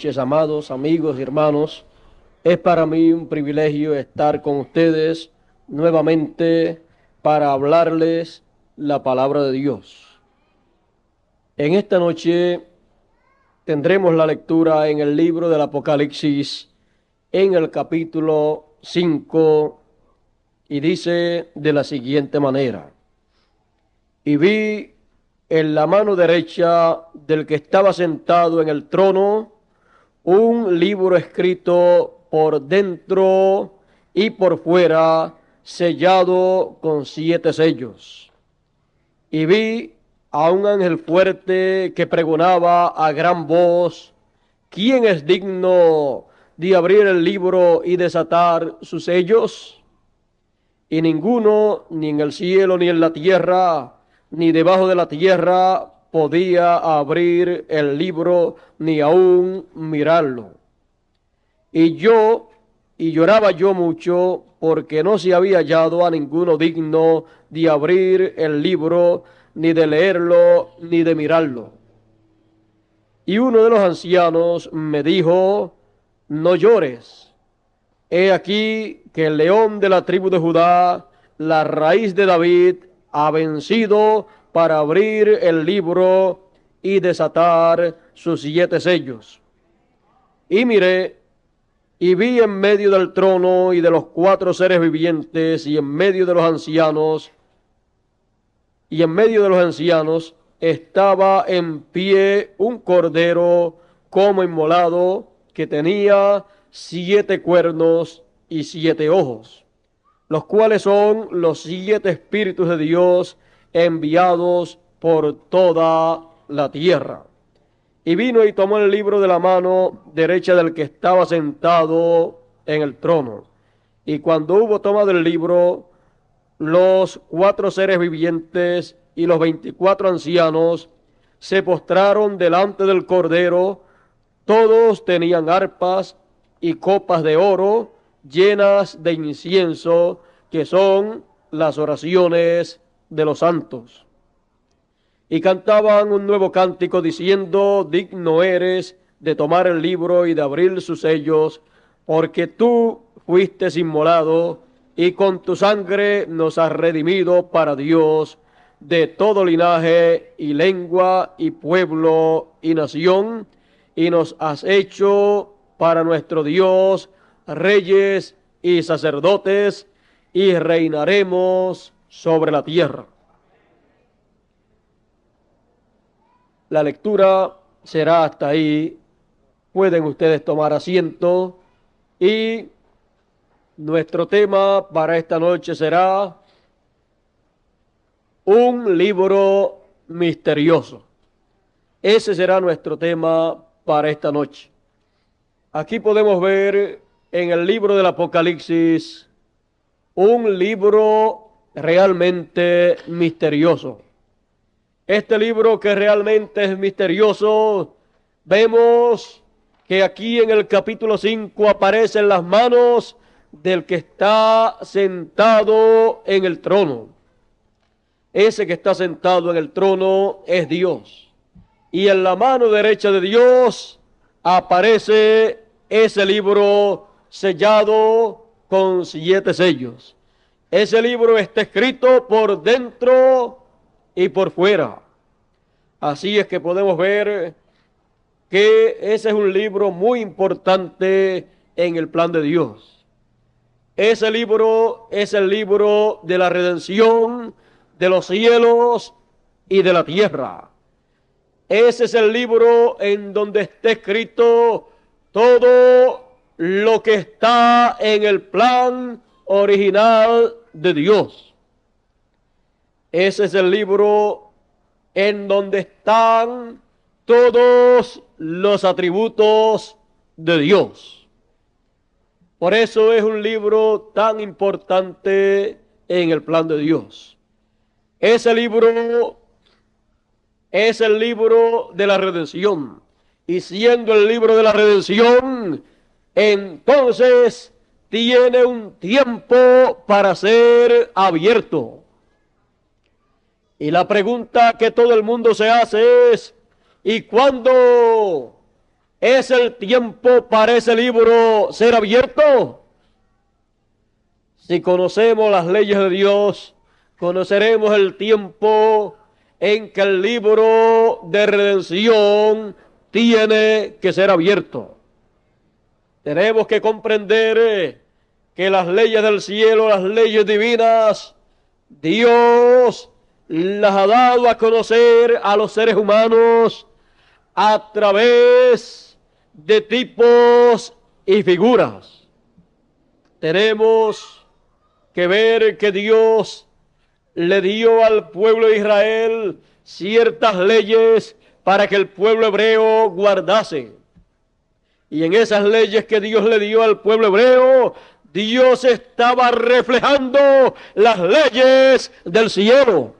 noches, amados amigos y hermanos. Es para mí un privilegio estar con ustedes nuevamente para hablarles la palabra de Dios. En esta noche tendremos la lectura en el libro del Apocalipsis, en el capítulo 5, y dice de la siguiente manera: Y vi en la mano derecha del que estaba sentado en el trono un libro escrito por dentro y por fuera, sellado con 7 sellos. Y vi a un ángel fuerte que pregonaba a gran voz: ¿Quién es digno de abrir el libro y desatar sus sellos? Y ninguno, ni en el cielo, ni en la tierra, ni debajo de la tierra, podía abrir el libro, ni aún mirarlo. Y lloraba yo mucho, porque no se había hallado a ninguno digno de abrir el libro, ni de leerlo, ni de mirarlo. Y uno de los ancianos me dijo: no llores. He aquí que el león de la tribu de Judá, la raíz de David, ha vencido para abrir el libro y desatar sus 7 sellos. Y miré, y vi en medio del trono y de los 4 seres vivientes, y en medio de los ancianos, estaba en pie un cordero como inmolado, que tenía 7 cuernos y 7 ojos, los cuales son los 7 espíritus de Dios enviados por toda la tierra. Y vino y tomó el libro de la mano derecha del que estaba sentado en el trono. Y cuando hubo tomado el libro, los 4 seres vivientes y los 24 ancianos se postraron delante del cordero. Todos tenían arpas y copas de oro llenas de incienso, que son las oraciones de los santos. Y cantaban un nuevo cántico diciendo: digno eres de tomar el libro y de abrir sus sellos, porque tú fuiste inmolado, y con tu sangre nos has redimido para Dios de todo linaje y lengua y pueblo y nación, y nos has hecho para nuestro Dios reyes y sacerdotes, y reinaremos sobre la tierra. La lectura será hasta ahí. Pueden ustedes tomar asiento, y nuestro tema para esta noche será un libro misterioso. Ese será nuestro tema para esta noche. Aquí podemos ver en el libro del Apocalipsis un libro realmente misterioso. Este libro, que realmente es misterioso, vemos que aquí en el capítulo 5 aparecen las manos del que está sentado en el trono. Ese que está sentado en el trono es Dios. Y en la mano derecha de Dios aparece ese libro sellado con 7 sellos. Ese libro está escrito por dentro y por fuera. Así es que podemos ver que ese es un libro muy importante en el plan de Dios. Ese libro es el libro de la redención de los cielos y de la tierra. Ese es el libro en donde está escrito todo lo que está en el plan original de Dios. Ese es el libro en donde están todos los atributos de Dios. Por eso es un libro tan importante en el plan de Dios. Ese libro es el libro de la redención. Y siendo el libro de la redención, entonces tiene un tiempo para ser abierto. Y la pregunta que todo el mundo se hace es: ¿y cuándo ¿Es el tiempo para ese libro ser abierto? Si conocemos las leyes de Dios, conoceremos el tiempo en que el libro de redención tiene que ser abierto. Tenemos que comprender que las leyes del cielo, las leyes divinas, Dios las ha dado a conocer a los seres humanos a través de tipos y figuras. Tenemos que ver que Dios le dio al pueblo de Israel ciertas leyes para que el pueblo hebreo guardase. Y en esas leyes que Dios le dio al pueblo hebreo, Dios estaba reflejando las leyes del cielo.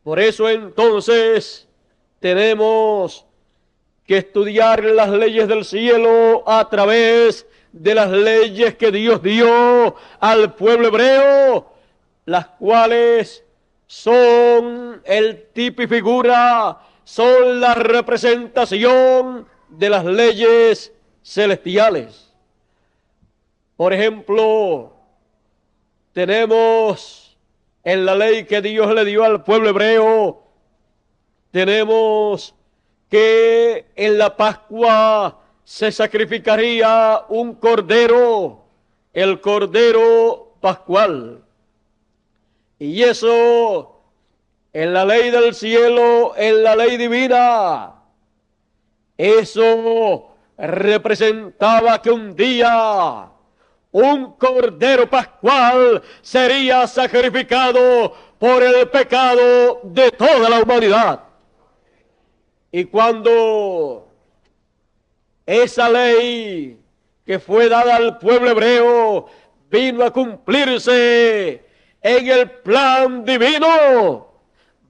Por eso entonces tenemos que estudiar las leyes del cielo a través de las leyes que Dios dio al pueblo hebreo, las cuales son el tipo y figura, son la representación de las leyes celestiales. Por ejemplo, tenemos en la ley que Dios le dio al pueblo hebreo, tenemos que en la Pascua se sacrificaría un cordero, el cordero pascual. Y eso en la ley del cielo, en la ley divina, eso representaba que un día un cordero pascual sería sacrificado por el pecado de toda la humanidad. Y cuando esa ley que fue dada al pueblo hebreo vino a cumplirse en el plan divino,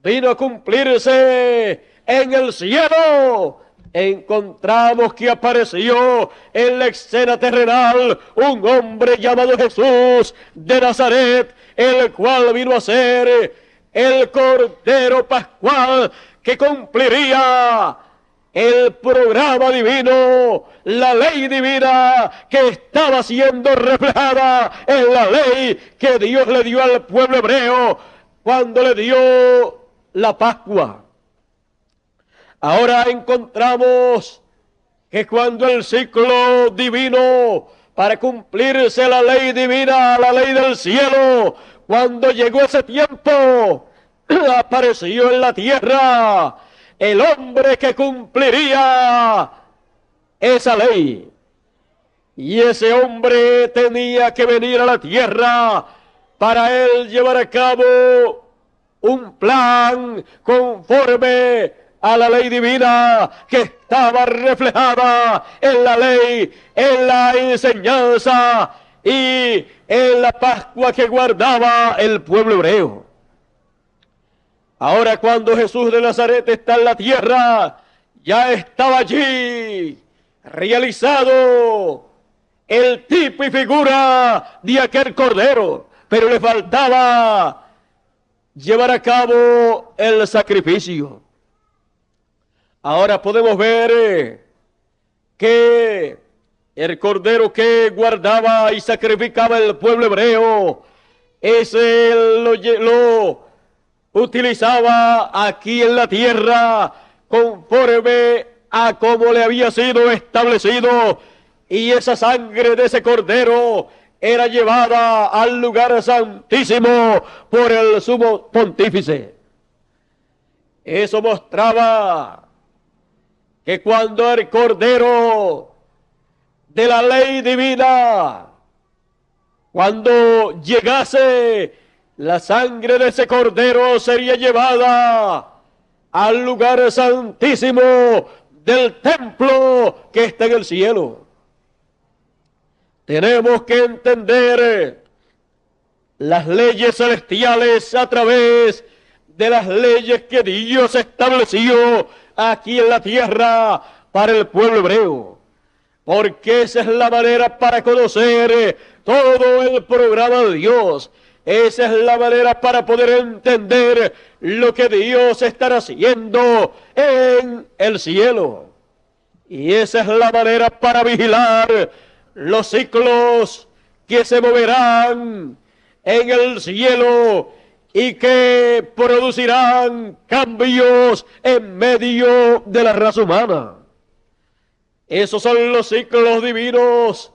vino a cumplirse en el cielo, encontramos que apareció en la escena terrenal un hombre llamado Jesús de Nazaret, el cual vino a ser el Cordero Pascual que cumpliría el programa divino, la ley divina que estaba siendo reflejada en la ley que Dios le dio al pueblo hebreo cuando le dio la Pascua. Ahora encontramos que cuando el ciclo divino, para cumplirse la ley divina, la ley del cielo, cuando llegó ese tiempo, apareció en la tierra el hombre que cumpliría esa ley. Y ese hombre tenía que venir a la tierra para él llevar a cabo un plan conforme a la ley divina que estaba reflejada en la ley, en la enseñanza y en la Pascua que guardaba el pueblo hebreo. Ahora cuando Jesús de Nazaret está en la tierra, ya estaba allí realizado el tipo y figura de aquel cordero, pero le faltaba llevar a cabo el sacrificio. Ahora podemos ver que el cordero que guardaba y sacrificaba el pueblo hebreo, ese lo utilizaba aquí en la tierra conforme a como le había sido establecido, y esa sangre de ese cordero era llevada al lugar santísimo por el sumo pontífice. Eso mostraba que cuando el cordero de la ley divina, cuando llegase, la sangre de ese cordero sería llevada al lugar santísimo del templo que está en el cielo. Tenemos que entender las leyes celestiales a través de las leyes que Dios estableció aquí en la tierra para el pueblo hebreo, porque esa es la manera para conocer todo el programa de Dios. Esa es la manera para poder entender lo que Dios estará haciendo en el cielo. Y esa es la manera para vigilar los ciclos que se moverán en el cielo y que producirán cambios en medio de la raza humana. Esos son los ciclos divinos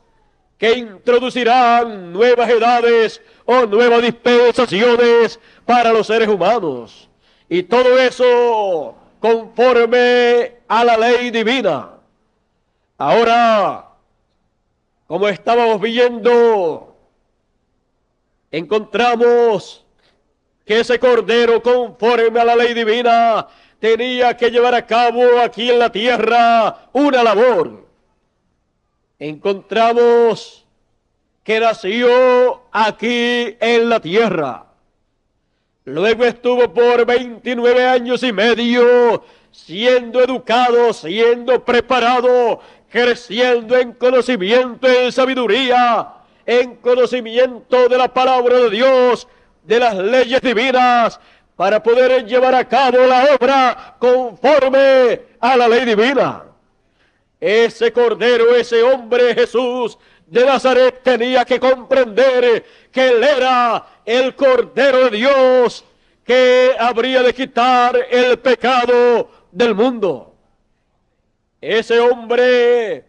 que introducirán nuevas edades o nuevas dispensaciones para los seres humanos. Y todo eso conforme a la ley divina. Ahora, como estábamos viendo, encontramos que ese cordero, conforme a la ley divina, tenía que llevar a cabo aquí en la tierra una labor. Encontramos que nació aquí en la tierra. Luego estuvo por 29 años y medio siendo educado, siendo preparado, creciendo en conocimiento, en sabiduría, en conocimiento de la palabra de Dios, de las leyes divinas, para poder llevar a cabo la obra conforme a la ley divina. Ese cordero, ese hombre Jesús de Nazaret tenía que comprender que él era el Cordero de Dios que habría de quitar el pecado del mundo. Ese hombre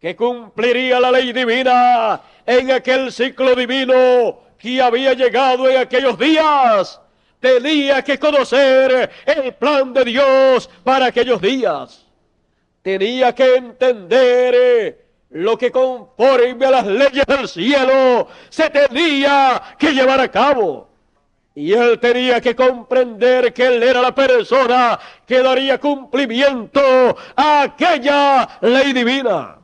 que cumpliría la ley divina en aquel ciclo divino que había llegado en aquellos días, tenía que conocer el plan de Dios para aquellos días. Tenía que entender lo que conforme a las leyes del cielo se tenía que llevar a cabo. Y él tenía que comprender que él era la persona que daría cumplimiento a aquella ley divina.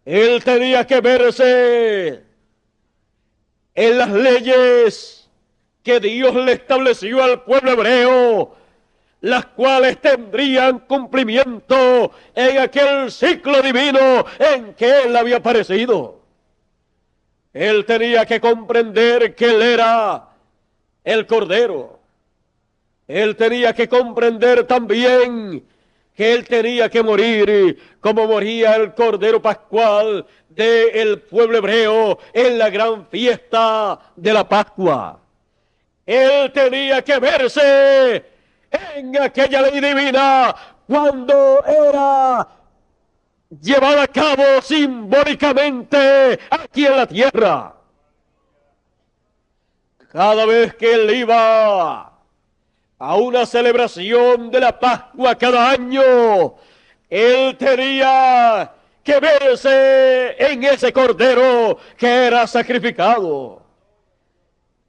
Él tenía que verse en las leyes que Dios le estableció al pueblo hebreo, las cuales tendrían cumplimiento en aquel ciclo divino en que él había aparecido. Él tenía que comprender que él era el Cordero. Él tenía que comprender también que él tenía que morir como moría el Cordero Pascual del pueblo hebreo en la gran fiesta de la Pascua. Él tenía que verse en aquella ley divina cuando era llevada a cabo simbólicamente aquí en la tierra. Cada vez que él iba a una celebración de la Pascua cada año, él tenía que verse en ese cordero que era sacrificado.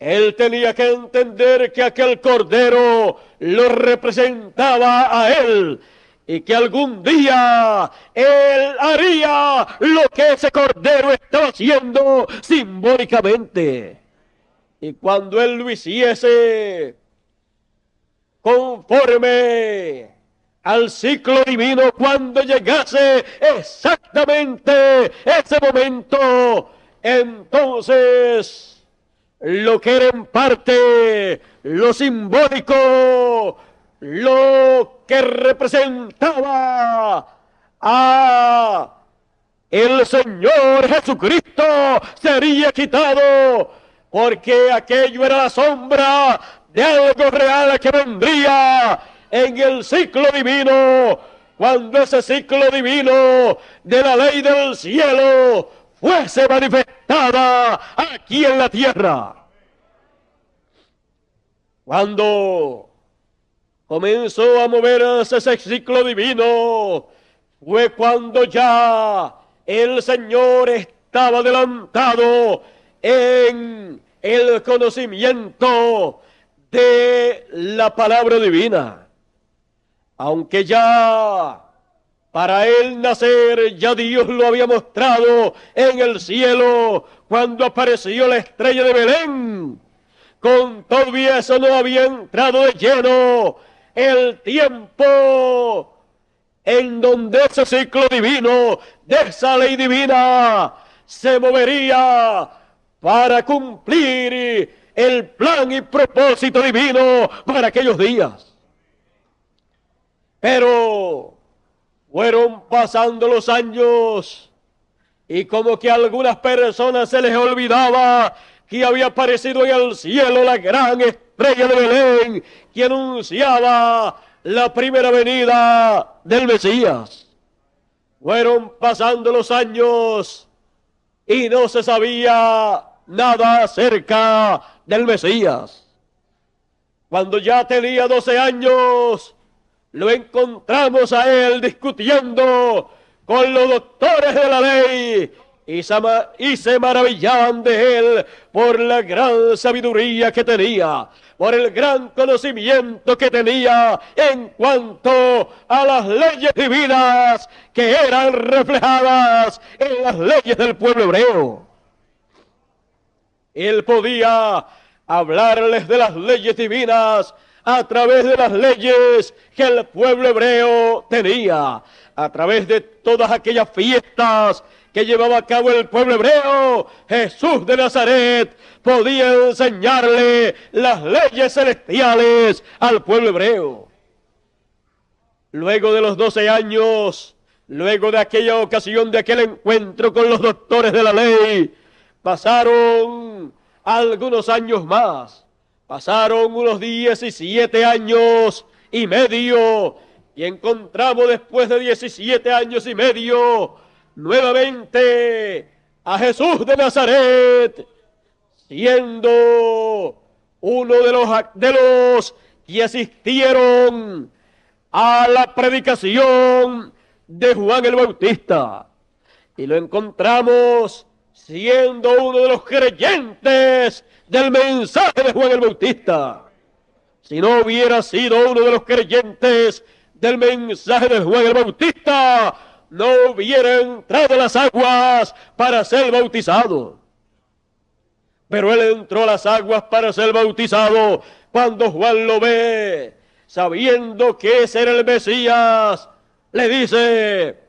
Él tenía que entender que aquel cordero lo representaba a él y que algún día él haría lo que ese cordero estaba haciendo simbólicamente. Y cuando él lo hiciese conforme al ciclo divino, cuando llegase exactamente ese momento, entonces lo que era en parte lo simbólico, lo que representaba a el Señor Jesucristo, sería quitado, porque aquello era la sombra de algo real que vendría en el ciclo divino, cuando ese ciclo divino de la ley del cielo fuese manifestada aquí en la tierra. Cuando comenzó a moverse ese ciclo divino, fue cuando ya el Señor estaba adelantado en el conocimiento de la palabra divina. Aunque ya para él nacer, ya Dios lo había mostrado en el cielo cuando apareció la estrella de Belén. Con todo eso no había entrado de lleno el tiempo en donde ese ciclo divino, de esa ley divina, se movería para cumplir el plan y propósito divino para aquellos días. Pero Fueron pasando los años y como que a algunas personas se les olvidaba que había aparecido en el cielo la gran estrella de Belén que anunciaba la primera venida del Mesías. Fueron pasando los años y no se sabía nada acerca del Mesías. Cuando ya tenía 12 años, lo encontramos a él discutiendo con los doctores de la ley y se maravillaban de él por la gran sabiduría que tenía, por el gran conocimiento que tenía en cuanto a las leyes divinas que eran reflejadas en las leyes del pueblo hebreo. Él podía hablarles de las leyes divinas a través de las leyes que el pueblo hebreo tenía, a través de todas aquellas fiestas que llevaba a cabo el pueblo hebreo. Jesús de Nazaret podía enseñarle las leyes celestiales al pueblo hebreo. Luego de los 12 años, luego de aquella ocasión, de aquel encuentro con los doctores de la ley, pasaron algunos años más. Pasaron unos 17 años y medio y encontramos después de 17 años y medio nuevamente a Jesús de Nazaret siendo uno de los que asistieron a la predicación de Juan el Bautista. Y lo encontramos siendo uno de los creyentes del mensaje de Juan el Bautista. Si no hubiera sido uno de los creyentes del mensaje de Juan el Bautista, no hubiera entrado a las aguas para ser bautizado. Pero él entró a las aguas para ser bautizado. Cuando Juan lo ve, sabiendo que ese era el Mesías, le dice: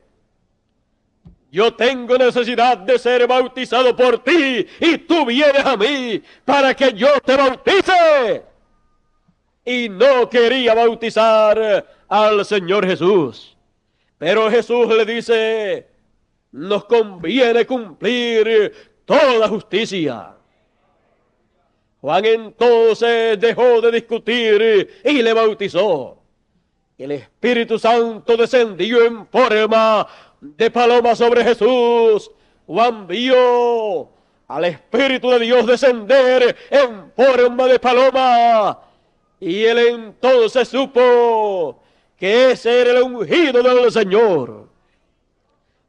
yo tengo necesidad de ser bautizado por ti y tú vienes a mí para que yo te bautice. Y no quería bautizar al Señor Jesús. Pero Jesús le dice: nos conviene cumplir toda justicia. Juan entonces dejó de discutir y le bautizó. El Espíritu Santo descendió en forma de paloma sobre Jesús. Juan vio al Espíritu de Dios descender en forma de paloma. Y él entonces supo que ese era el ungido del Señor.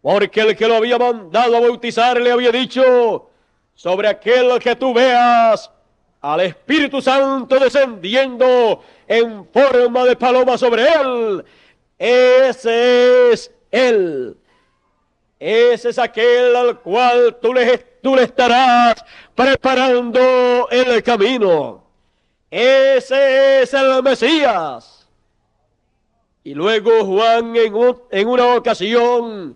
Porque el que lo había mandado a bautizar le había dicho: sobre aquel que tú veas al Espíritu Santo descendiendo en forma de paloma sobre él, ese es él. Ese es aquel al cual tú le estarás preparando el camino. Ese es el Mesías. Y luego Juan en una ocasión,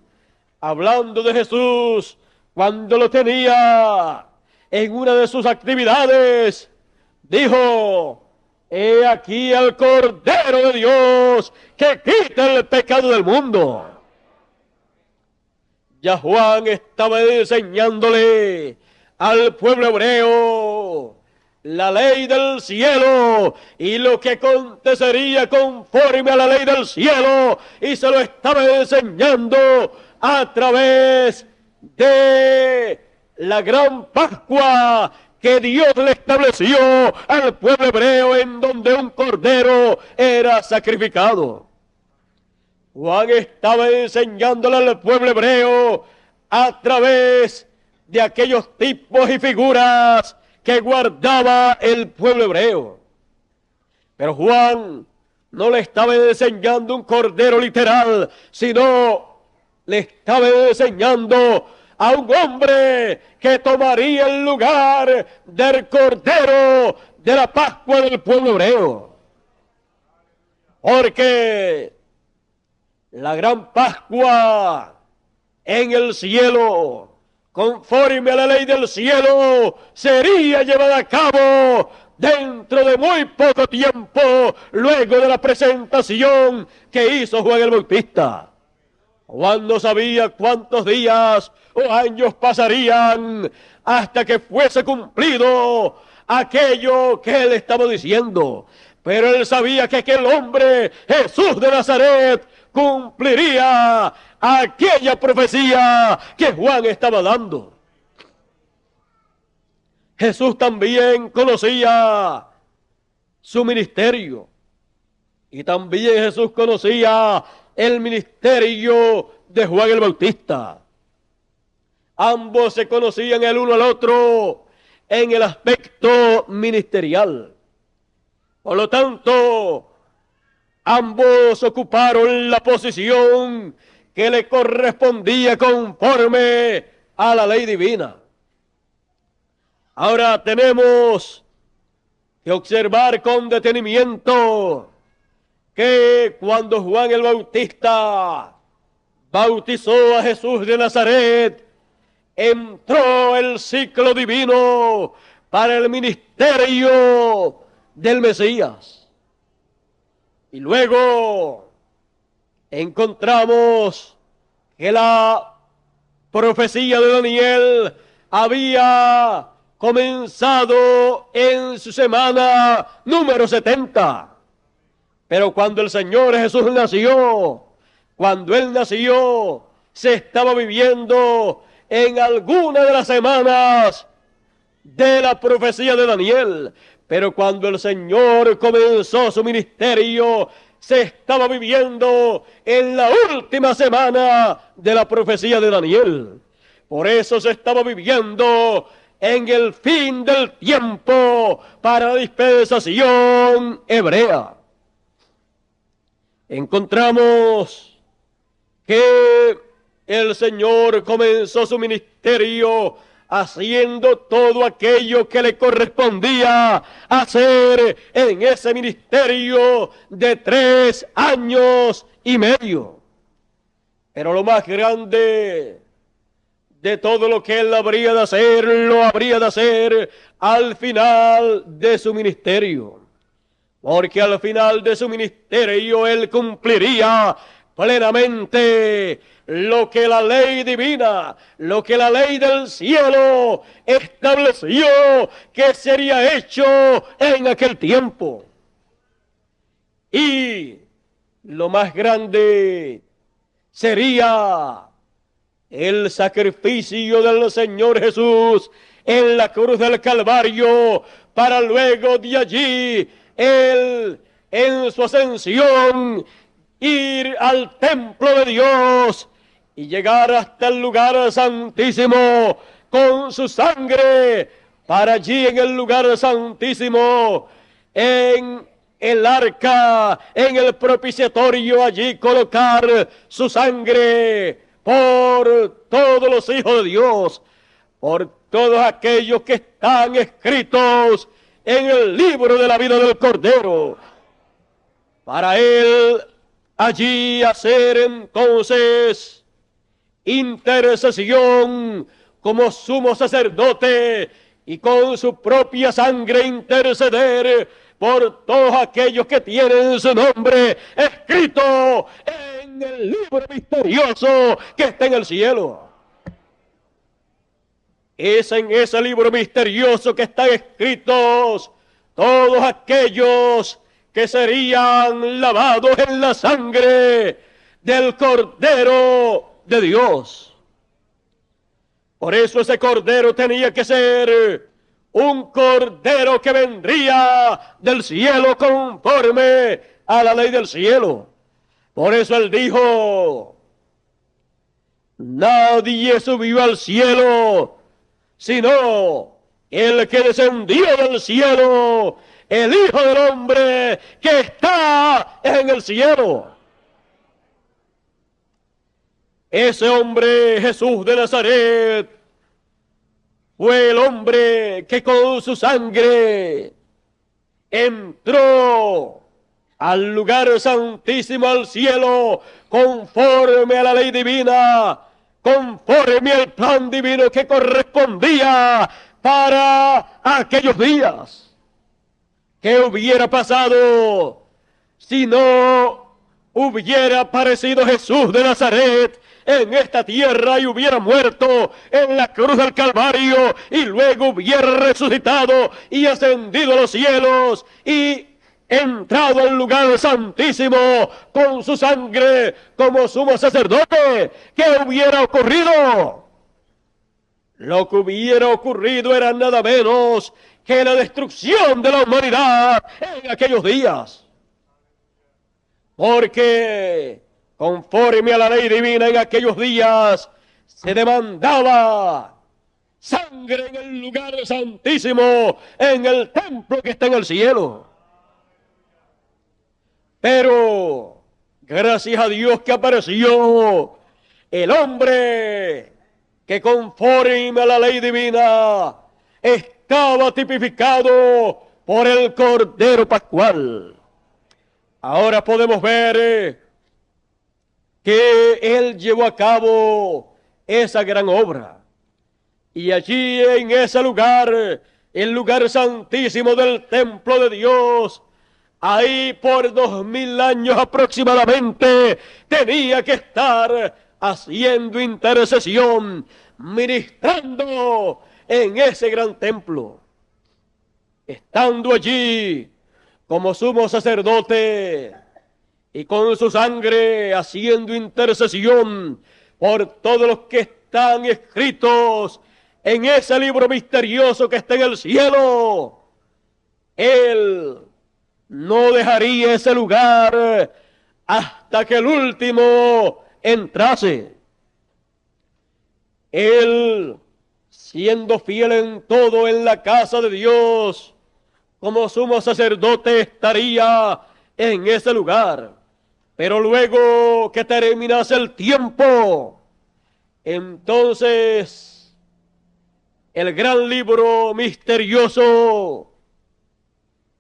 hablando de Jesús, cuando lo tenía en una de sus actividades, dijo: he aquí al Cordero de Dios que quita el pecado del mundo. Ya Juan estaba enseñándole al pueblo hebreo la ley del cielo y lo que acontecería conforme a la ley del cielo, y se lo estaba enseñando a través de la gran Pascua que Dios le estableció al pueblo hebreo, en donde un cordero era sacrificado. Juan estaba enseñándole al pueblo hebreo a través de aquellos tipos y figuras que guardaba el pueblo hebreo. Pero Juan no le estaba enseñando un cordero literal, sino le estaba enseñando a un hombre que tomaría el lugar del cordero de la Pascua del pueblo hebreo. Porque la gran Pascua en el cielo, conforme a la ley del cielo, sería llevada a cabo dentro de muy poco tiempo, luego de la presentación que hizo Juan el Bautista. Juan no sabía cuántos días o años pasarían hasta que fuese cumplido aquello que él estaba diciendo. Pero él sabía que aquel hombre, Jesús de Nazaret, cumpliría aquella profecía que Juan estaba dando. Jesús también conocía su ministerio. Y también Jesús conocía el ministerio de Juan el Bautista. Ambos se conocían el uno al otro en el aspecto ministerial. Por lo tanto, ambos ocuparon la posición que le correspondía conforme a la ley divina. Ahora tenemos que observar con detenimiento que cuando Juan el Bautista bautizó a Jesús de Nazaret, entró el ciclo divino para el ministerio del Mesías. Y luego encontramos que la profecía de Daniel había comenzado en su semana número 70. Pero cuando el Señor Jesús nació, cuando Él nació, se estaba viviendo en alguna de las semanas de la profecía de Daniel. Pero cuando el Señor comenzó su ministerio, se estaba viviendo en la última semana de la profecía de Daniel. Por eso se estaba viviendo en el fin del tiempo para la dispensación hebrea. Encontramos que el Señor comenzó su ministerio haciendo todo aquello que le correspondía hacer en ese ministerio de 3 años y medio. Pero lo más grande de todo lo que él habría de hacer, lo habría de hacer al final de su ministerio. Porque al final de su ministerio él cumpliría plenamente lo que la ley divina, lo que la ley del cielo estableció que sería hecho en aquel tiempo. Y lo más grande sería el sacrificio del Señor Jesús en la cruz del Calvario, para luego de allí Él, en su ascensión, ir al templo de Dios y llegar hasta el lugar santísimo con su sangre, para allí en el lugar santísimo, en el arca, en el propiciatorio, allí colocar su sangre por todos los hijos de Dios, por todos aquellos que están escritos en el libro de la vida del Cordero, para él allí hacer entonces intercesión como sumo sacerdote y con su propia sangre interceder por todos aquellos que tienen su nombre escrito en el libro misterioso que está en el cielo. Es en ese libro misterioso que están escritos todos aquellos que serían lavados en la sangre del Cordero de Dios. Por eso ese Cordero tenía que ser un Cordero que vendría del cielo conforme a la ley del cielo. Por eso él dijo: nadie subió al cielo sino el que descendió del cielo, el Hijo del Hombre que está en el cielo. Ese hombre, Jesús de Nazaret, fue el hombre que con su sangre entró al lugar santísimo, al cielo, conforme a la ley divina, conforme al plan divino que correspondía para aquellos días. ¿Qué hubiera pasado si no hubiera aparecido Jesús de Nazaret en esta tierra y hubiera muerto en la cruz del Calvario y luego hubiera resucitado y ascendido a los cielos y entrado al lugar santísimo con su sangre como sumo sacerdote, ¿qué hubiera ocurrido? Lo que hubiera ocurrido era nada menos que la destrucción de la humanidad en aquellos días. Porque conforme a la ley divina en aquellos días se demandaba sangre en el lugar santísimo, en el templo que está en el cielo. Pero gracias a Dios que apareció el hombre que conforme a la ley divina estaba tipificado por el Cordero Pascual. Ahora podemos ver que Él llevó a cabo esa gran obra. Y allí en ese lugar, el lugar santísimo del templo de Dios, ahí por 2000 años aproximadamente, tenía que estar haciendo intercesión, ministrando en ese gran templo. Estando allí como sumo sacerdote y con su sangre haciendo intercesión por todos los que están escritos en ese libro misterioso que está en el cielo, Él no dejaría ese lugar hasta que el último entrase. Él, siendo fiel en todo en la casa de Dios, como sumo sacerdote estaría en ese lugar. Pero luego que terminase el tiempo, entonces el gran libro misterioso,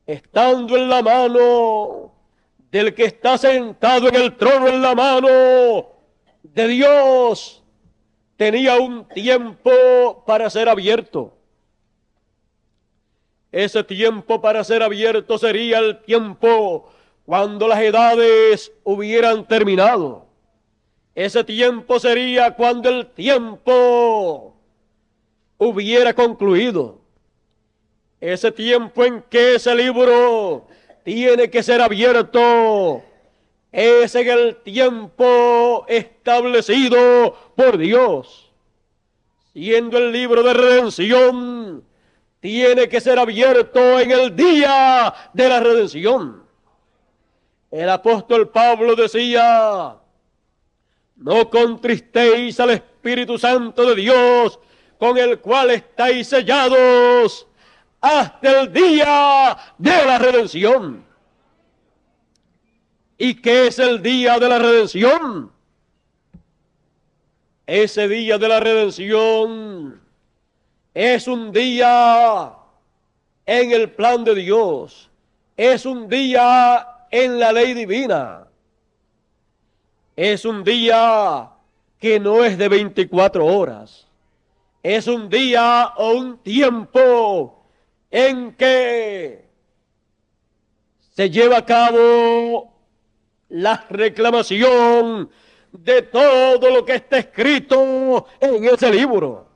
estando en la mano del que está sentado en el trono, en la mano de Dios, tenía un tiempo para ser abierto. Ese tiempo para ser abierto sería el tiempo cuando las edades hubieran terminado. Ese tiempo sería cuando el tiempo hubiera concluido. Ese tiempo en que ese libro tiene que ser abierto es en el tiempo establecido por Dios. Siendo el libro de redención, tiene que ser abierto en el día de la redención. El apóstol Pablo decía: no contristéis al Espíritu Santo de Dios, con el cual estáis sellados hasta el día de la redención. ¿Y qué es el día de la redención? Ese día de la redención es un día en el plan de Dios, es un día en la ley divina, es un día que no es de 24 horas, es un día o un tiempo en que se lleva a cabo la reclamación de todo lo que está escrito en ese libro.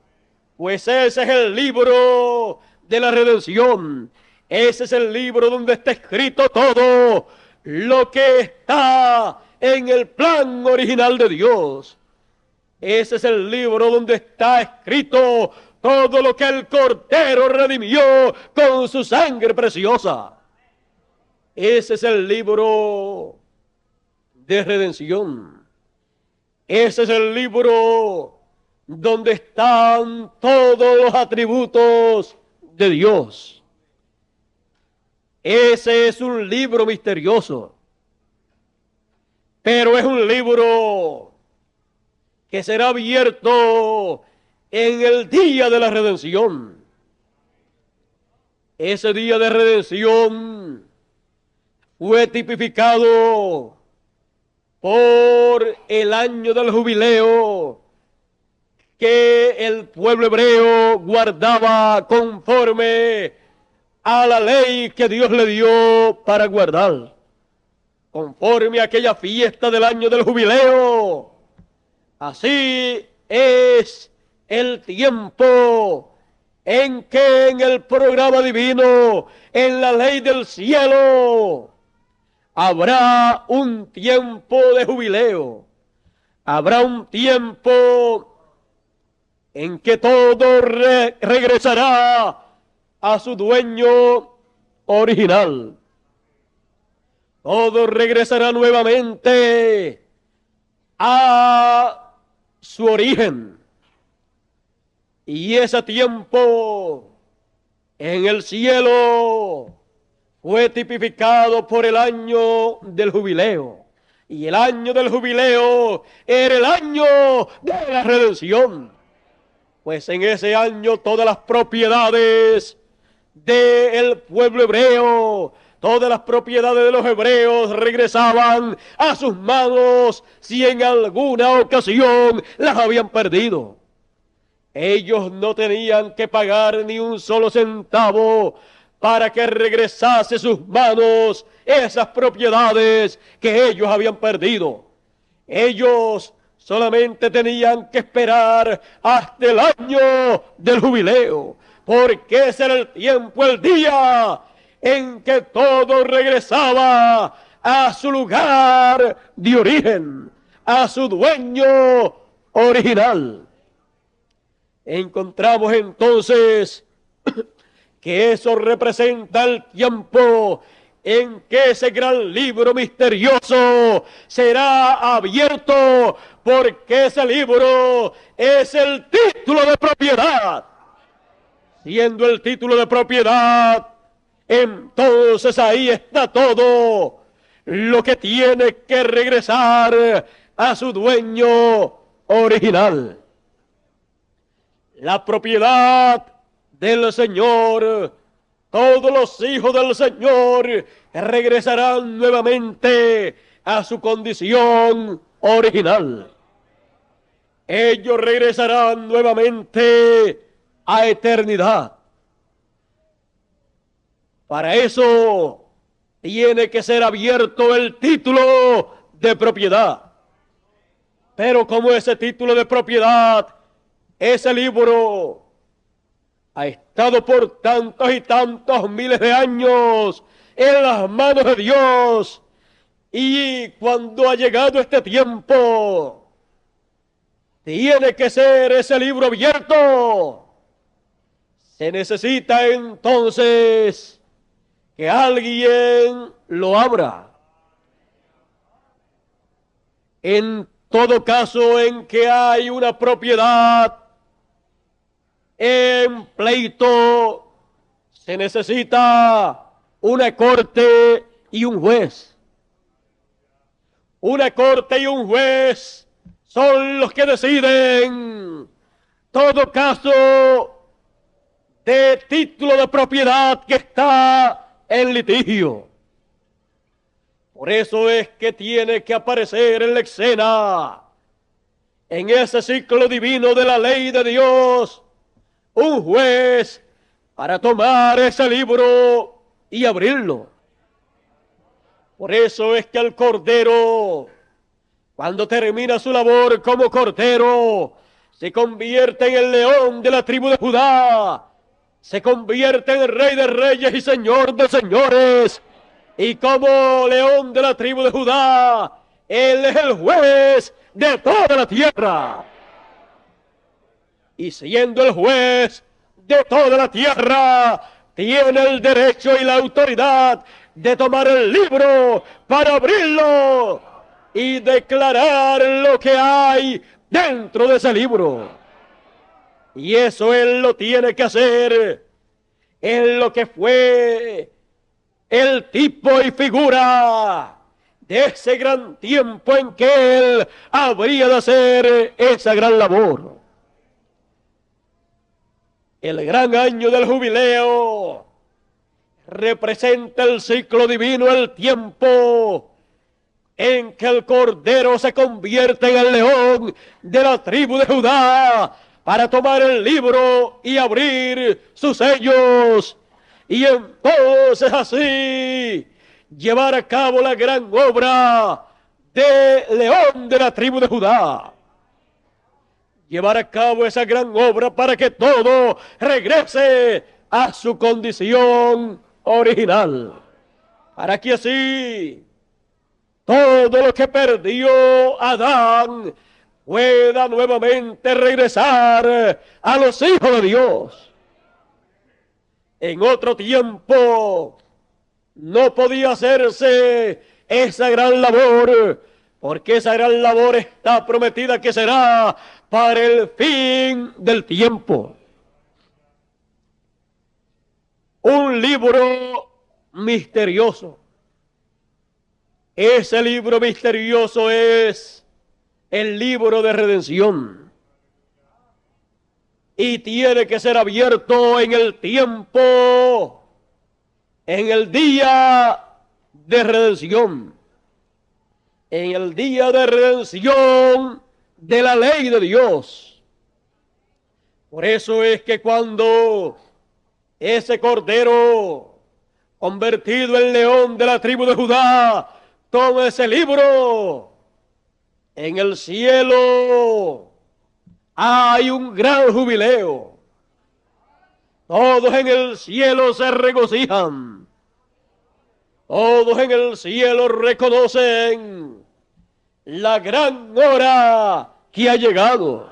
Pues ese es el libro de la redención. Ese es el libro donde está escrito todo lo que está en el plan original de Dios. Ese es el libro donde está escrito todo lo que el Cordero redimió con su sangre preciosa. Ese es el libro de redención. Ese es el libro donde están todos los atributos de Dios. Ese es un libro misterioso, pero es un libro que será abierto en el día de la redención. Ese día de redención fue tipificado por el año del jubileo que el pueblo hebreo guardaba conforme a la ley que Dios le dio para guardar. conforme a aquella fiesta del año del jubileo. Así es el tiempo en que en el programa divino, en la ley del cielo, habrá un tiempo de jubileo. Habrá un tiempo en que todo regresará a su dueño original. Todo regresará nuevamente a su origen. Y ese tiempo en el cielo fue tipificado por el año del jubileo. Y el año del jubileo era el año de la redención. Pues en ese año todas las propiedades del pueblo hebreo, todas las propiedades de los hebreos regresaban a sus manos si en alguna ocasión las habían perdido. Ellos no tenían que pagar ni un solo centavo para que regresase a sus manos esas propiedades que ellos habían perdido. Ellos solamente tenían que esperar hasta el año del jubileo, porque ese era el tiempo, el día en que todo regresaba a su lugar de origen, a su dueño original. Encontramos entonces que eso representa el tiempo en que ese gran libro misterioso será abierto, porque ese libro es el título de propiedad. Siendo el título de propiedad, entonces ahí está todo lo que tiene que regresar a su dueño original. La propiedad del Señor, todos los hijos del Señor regresarán nuevamente a su condición original. Ellos regresarán nuevamente a eternidad. Para eso tiene que ser abierto el título de propiedad. Pero como ese título de propiedad, ese libro ha estado por tantos y tantos miles de años en las manos de Dios, y cuando ha llegado este tiempo, tiene que ser ese libro abierto. Se necesita entonces que alguien lo abra. En todo caso en que hay una propiedad en pleito, se necesita una corte y un juez. Una corte y un juez son los que deciden todo caso de título de propiedad que está en litigio. Por eso es que tiene que aparecer en la escena, en ese ciclo divino de la ley de Dios, un juez para tomar ese libro y abrirlo. Por eso es que el Cordero, cuando termina su labor como Cordero, se convierte en el león de la tribu de Judá, se convierte en el Rey de Reyes y Señor de Señores, y como león de la tribu de Judá, Él es el juez de toda la tierra. Y siendo el juez de toda la tierra, tiene el derecho y la autoridad de tomar el libro para abrirlo y declarar lo que hay dentro de ese libro. Y eso Él lo tiene que hacer en lo que fue el tipo y figura de ese gran tiempo en que Él habría de hacer esa gran labor. El gran año del jubileo representa el ciclo divino, el tiempo en que el Cordero se convierte en el león de la tribu de Judá para tomar el libro y abrir sus sellos. Y entonces así llevar a cabo la gran obra de León de la tribu de Judá. Llevar a cabo esa gran obra para que todo regrese a su condición original. Para que así todo lo que perdió Adán pueda nuevamente regresar a los hijos de Dios. En otro tiempo no podía hacerse esa gran labor, porque esa gran labor está prometida que será para el fin del tiempo. Un libro misterioso. Ese libro misterioso es el libro de redención. Y tiene que ser abierto en el tiempo, en el día de redención. En el día de redención de la ley de Dios. Por eso es que cuando ese cordero convertido en león de la tribu de Judá toma ese libro, en el cielo hay un gran jubileo. Todos en el cielo se regocijan. Todos en el cielo reconocen la gran hora que ha llegado.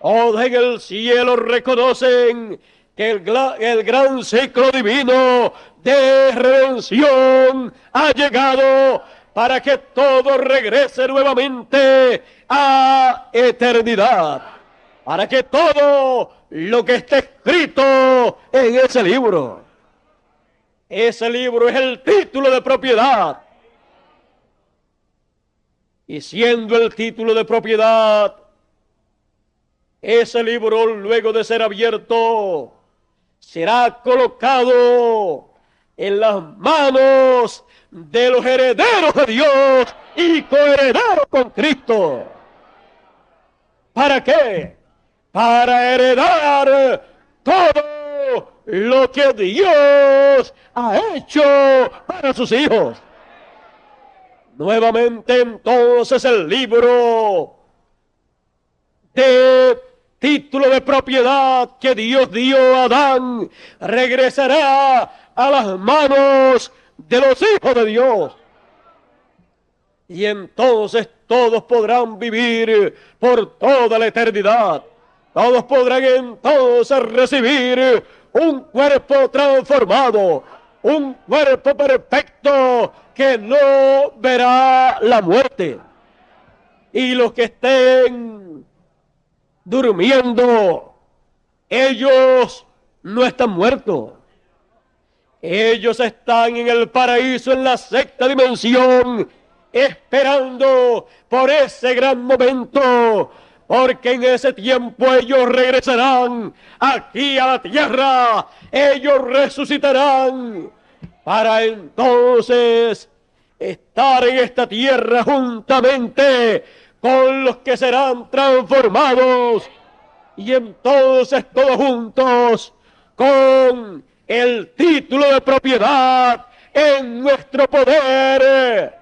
Todos en el cielo reconocen que el gran ciclo divino de redención ha llegado para que todo regrese nuevamente a eternidad. Para que todo lo que está escrito en ese libro es el título de propiedad. Y siendo el título de propiedad, ese libro, luego de ser abierto, será colocado en las manos de los herederos de Dios y coherederos con Cristo. ¿Para qué? Para heredar todo lo que Dios ha hecho para sus hijos. Nuevamente entonces el libro de título de propiedad que Dios dio a Adán regresará a las manos de los hijos de Dios. Y entonces todos podrán vivir por toda la eternidad. Todos podrán entonces recibir un cuerpo transformado, un cuerpo perfecto que no verá la muerte. Y los que estén durmiendo, ellos no están muertos. Ellos están en el paraíso, en la sexta dimensión, esperando por ese gran momento, porque en ese tiempo ellos regresarán aquí a la tierra, ellos resucitarán para entonces estar en esta tierra juntamente con los que serán transformados, y entonces todos juntos con el título de propiedad en nuestro poder.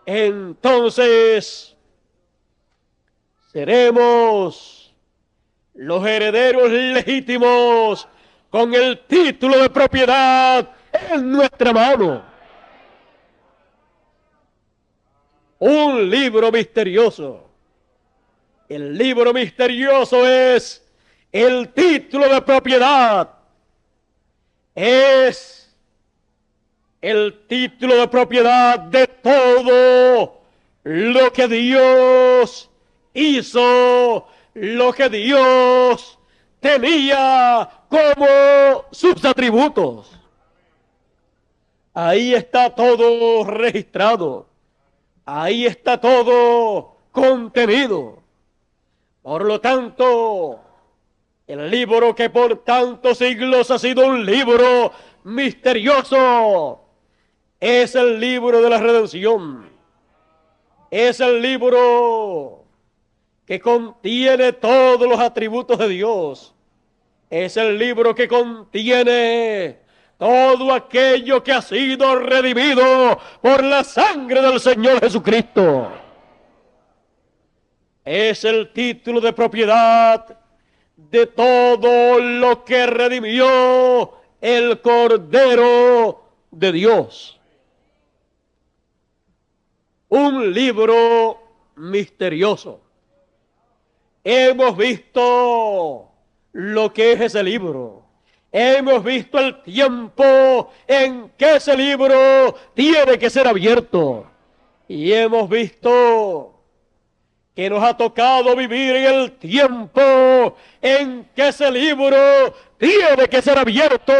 Entonces seremos los herederos legítimos con el título de propiedad en nuestra mano. Un libro misterioso. El libro misterioso es el título de propiedad. Es el título de propiedad de todo lo que Dios hizo, lo que Dios tenía como sus atributos. Ahí está todo registrado. Ahí está todo contenido. Por lo tanto, el libro que por tantos siglos ha sido un libro misterioso es el libro de la redención. Es el libro que contiene todos los atributos de Dios. Es el libro que contiene todo aquello que ha sido redimido por la sangre del Señor Jesucristo. Es el título de propiedad de todo lo que redimió el Cordero de Dios. Un libro misterioso. Hemos visto lo que es ese libro. Hemos visto el tiempo en que ese libro tiene que ser abierto. Y hemos visto que nos ha tocado vivir en el tiempo en que ese libro tiene que ser abierto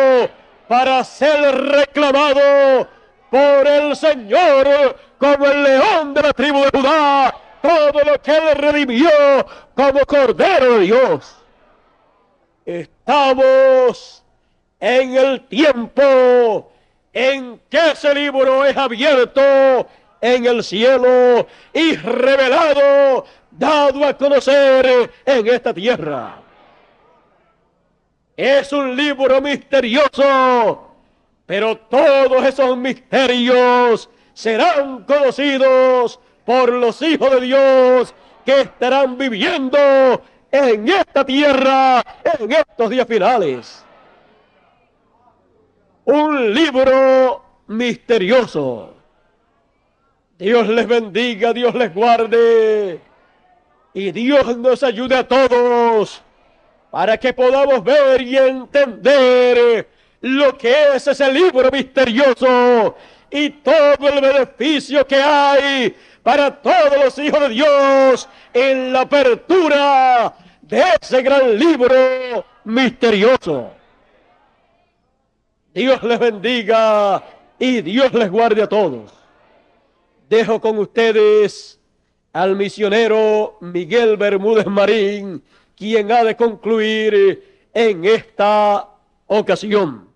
para ser reclamado por el Señor como el león de la tribu de Judá, todo lo que Él redimió como Cordero de Dios. Estamos en el tiempo en que ese libro es abierto en el cielo y revelado, dado a conocer en esta tierra. Es un libro misterioso, pero todos esos misterios serán conocidos por los hijos de Dios que estarán viviendo en esta tierra en estos días finales. Un libro misterioso. Dios les bendiga, Dios les guarde y Dios nos ayude a todos para que podamos ver y entender lo que es ese libro misterioso y todo el beneficio que hay para todos los hijos de Dios en la apertura de ese gran libro misterioso. Dios les bendiga y Dios les guarde a todos. Dejo con ustedes al misionero Miguel Bermúdez Marín, quien ha de concluir en esta ocasión.